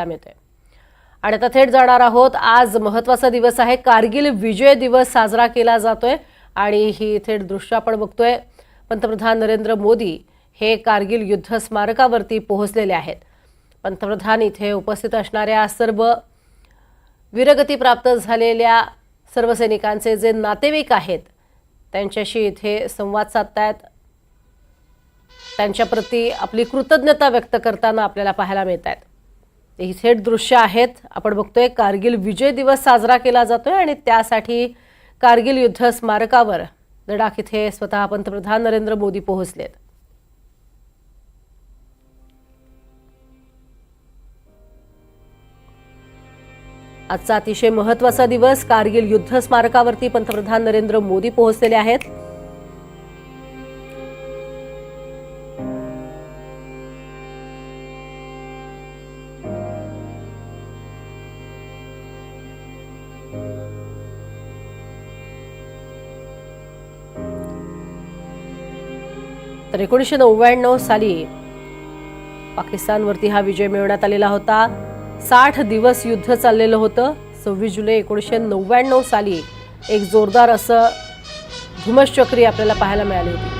मिळतोय। आणि आता थेट जाणार आहोत, आज महत्त्वाचा दिवस आहे, कारगिल विजय दिवस साजरा केला जातोय आणि ही थेट दृश्य आपण बघतोय। पंतप्रधान नरेंद्र मोदी हे कारगिल युद्ध स्मारकावरती पोहोचलेले आहेत। पंतप्रधान इथे उपस्थित असणाऱ्या सर्व वीरगती प्राप्त झालेल्या सर्व सैनिकांचे जे नातेवाईक आहेत त्यांच्याशी इथे संवाद साधतायत। त्यांच्याप्रती आपली कृतज्ञता व्यक्त करताना आपल्याला पाहायला मिळतात। ही थेट दृश्य आहेत, आपण बघतोय कारगिल विजय दिवस साजरा केला जातोय आणि त्यासाठी कारगिल युद्ध स्मारकावर लडाख इथे स्वतः पंतप्रधान नरेंद्र मोदी पोहोचलेत। आजचा अतिशय महत्त्वाचा दिवस, कारगिल युद्ध स्मारकावरती पंतप्रधान नरेंद्र मोदी पोहोचलेले आहेत। तर 1999 साली पाकिस्तानवरती हा विजय मिळवण्यात आलेला होता। 60 दिवस युद्ध चाललेलं होतं। 26 जुलै 1999 साली एक जोरदार असं धुमश्चक्री आपल्याला पाहायला मिळाली होती।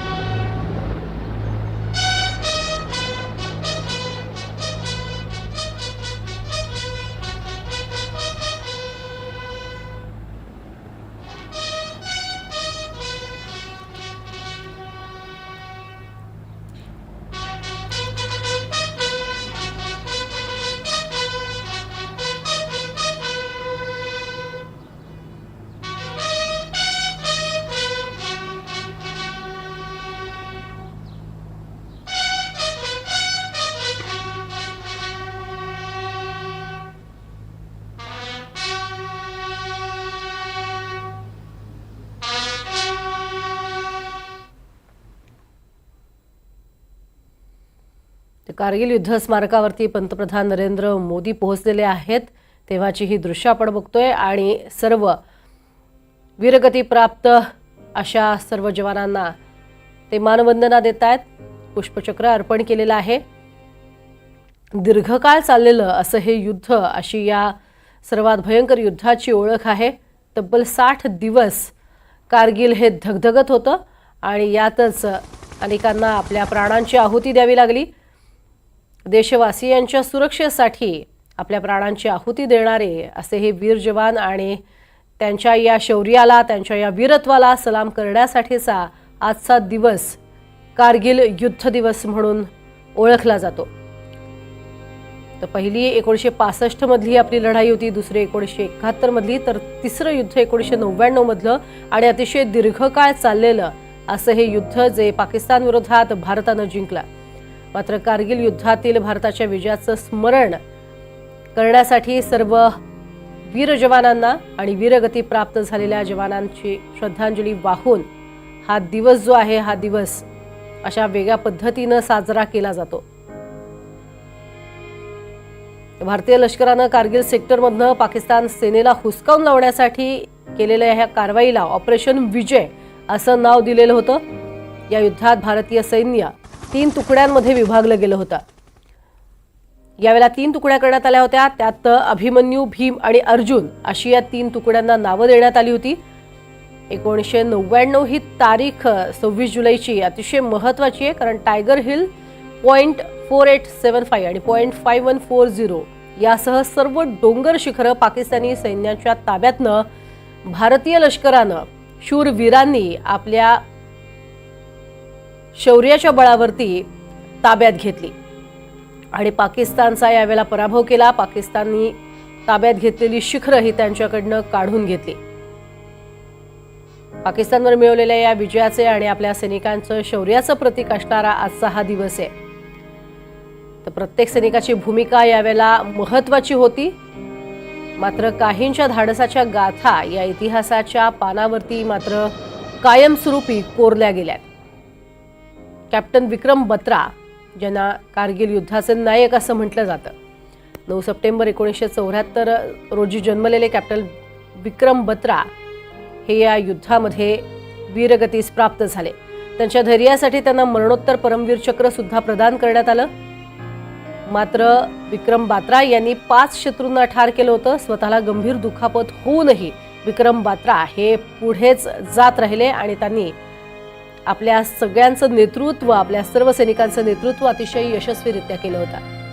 कारगिल युद्ध स्मारकावरती पंतप्रधान नरेंद्र मोदी पोहोचलेले आहेत, तेव्हाची ही दृश्य आपण बघतोय आणि सर्व वीरगती प्राप्त अशा सर्व जवानांना ते मानवंदना देत आहेत, पुष्पचक्र अर्पण केलेलं आहे। दीर्घकाळ चाललेलं असं हे युद्ध, अशी या सर्वात भयंकर युद्धाची ओळख आहे। तब्बल 60 दिवस कारगिल हे धगधगत होतं आणि यातच अनेकांना आपल्या प्राणांची आहुती द्यावी लागली। देशवासियांच्या सुरक्षेसाठी आपल्या प्राणांची आहुती देणारे असे हे वीर जवान आणि त्यांच्या या शौर्याला, त्यांच्या या वीरत्वाला सलाम करण्यासाठीचा आजचा दिवस कारगिल युद्ध दिवस म्हणून ओळखला जातो। तर पहिली 1965 मधली आपली लढाई होती, दुसरी 1971 मधली, तर तिसरं युद्ध 1999 मधलं आणि अतिशय दीर्घकाळ चाललेलं असं हे युद्ध जे पाकिस्तान विरोधात भारतानं जिंकलं। मात्र कारगिल युद्धातील भारताच्या विजयाचं स्मरण करण्यासाठी सर्व वीर जवानांना आणि वीरगती प्राप्त झालेल्या जवानांची श्रद्धांजली वाहून हा दिवस जो आहे, हा दिवस अशा वेगळ्या पद्धतीनं साजरा केला जातो। भारतीय लष्करानं कारगिल सेक्टरमधनं पाकिस्तान सेनेला हुसकावून लावण्यासाठी केलेल्या ह्या कारवाईला ऑपरेशन विजय असं नाव दिलेलं होतं। या युद्धात भारतीय सैन्य 3 तुकड्यांमध्ये विभागलं गेलं होतं। यावेळेला 3 तुकड्या करण्यात आल्या होत्या, त्यात अभिमन्यू, भीम आणि अर्जुन अशी या 3 तुकड्यांना नावं देण्यात आली होती। 1999 ही तारीख 26 जुलैची अतिशय महत्त्वाची आहे, कारण टायगर हिल, .4875 आणि .5140 यासह सर्व डोंगर शिखरं पाकिस्तानी सैन्याच्या ताब्यातनं भारतीय लष्करानं शूरवीरांनी आपल्या शौर्याच्या बळावरती ताब्यात घेतली आणि पाकिस्तानचा यावेळेला पराभव केला। पाकिस्ताननी ताब्यात घेतलेली शिखरं ही त्यांच्याकडनं काढून घेतली। पाकिस्तानवर मिळवलेल्या या विजयाचे आणि आपल्या सैनिकांचं शौर्याचं प्रतीक असणारा आजचा हा दिवस आहे। तर प्रत्येक सैनिकाची भूमिका यावेळेला महत्त्वाची होती, मात्र काहींच्या धाडसाच्या गाथा या इतिहासाच्या पानावरती मात्र कायमस्वरूपी कोरल्या गेल्या। कॅप्टन विक्रम बत्रा, ज्यांना कारगिल युद्धाचे नायक असं म्हटलं जातं, 9 सप्टेंबर 1974 रोजी जन्मलेले कॅप्टन विक्रम बत्रा हे या युद्धामध्ये वीरगतीस प्राप्त झाले। त्यांच्या धैर्यासाठी त्यांना मरणोत्तर परमवीर चक्र सुद्धा प्रदान करण्यात आलं। मात्र विक्रम बात्रा यांनी 5 शत्रूंना ठार केलं होतं. स्वतःला गंभीर दुखापत होऊनही विक्रम बात्रा हे पुढेच जात राहिले आणि त्यांनी आपल्या सगळ्यांचं नेतृत्व, आपल्या सर्व सैनिकांचं नेतृत्व अतिशय यशस्वीरित्या केलं होतं.